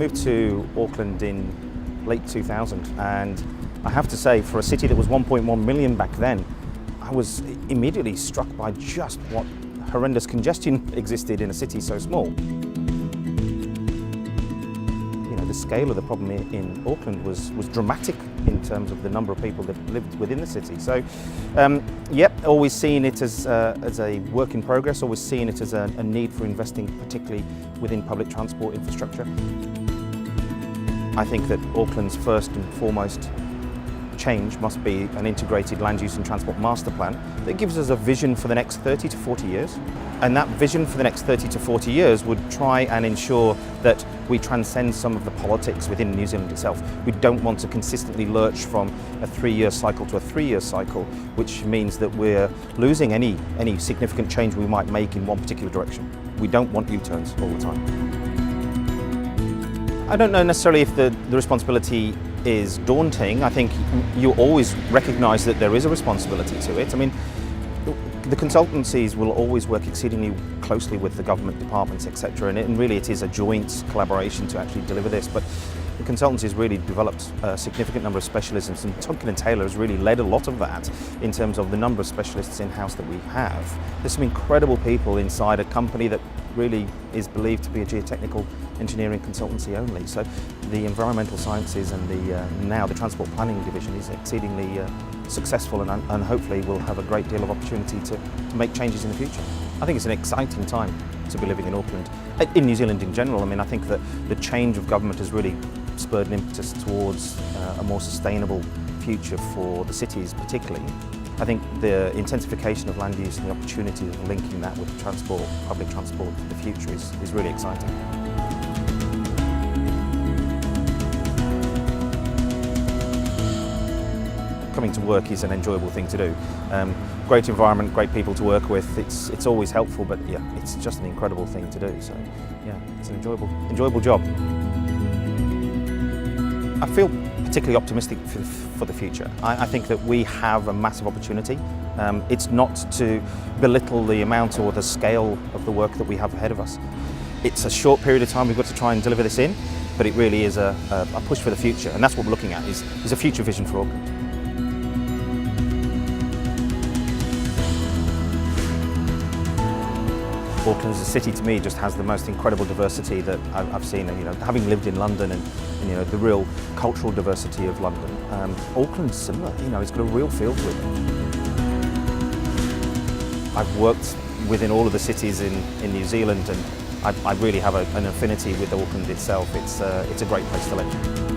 moved to Auckland in late 2000, and I have to say, for a city that was 1.1 million back then, I was immediately struck by just what horrendous congestion existed in a city so small. You know, the scale of the problem in Auckland was dramatic in terms of the number of people that lived within the city. So, yep, always seeing it as a work in progress, always seeing it as a need for investing, particularly within public transport infrastructure. I think that Auckland's first and foremost change must be an integrated land use and transport master plan that gives us a vision for the next 30 to 40 years. And that vision for the next 30 to 40 years would try and ensure that we transcend some of the politics within New Zealand itself. We don't want to consistently lurch from a 3-year cycle to a 3-year cycle, which means that we're losing any significant change we might make in one particular direction. We don't want U-turns all the time. I don't know necessarily if the responsibility is daunting. I think you always recognise that there is a responsibility to it. I mean, the consultancies will always work exceedingly closely with the government departments, etc. And really it is a joint collaboration to actually deliver this. But the consultancies really developed a significant number of specialisms, and Tonkin & Taylor has really led a lot of that in terms of the number of specialists in-house that we have. There's some incredible people inside a company that really is believed to be a geotechnical engineering consultancy only. So the environmental sciences and now the transport planning division is exceedingly successful, and hopefully will have a great deal of opportunity to make changes in the future. I think it's an exciting time to be living in Auckland, in New Zealand in general. I mean, I think that the change of government has really spurred an impetus towards a more sustainable future for the cities particularly. I think the intensification of land use and the opportunity of linking that with transport, public transport for the future is really exciting. Coming to work is an enjoyable thing to do. Great environment, great people to work with. It's always helpful, but yeah, it's just an incredible thing to do. So yeah, it's an enjoyable job. I feel particularly optimistic for the future. I think that we have a massive opportunity. It's not to belittle the amount or the scale of the work that we have ahead of us. It's a short period of time we've got to try and deliver this in, but it really is a push for the future, and that's what we're looking at, is a future vision for Auckland. Auckland as a city, to me, just has the most incredible diversity that I've seen. You know, having lived in London and you know the real cultural diversity of London, Auckland's similar. You know, it's got a real feel to it. I've worked within all of the cities in New Zealand, and I really have an affinity with Auckland itself. It's a great place to live.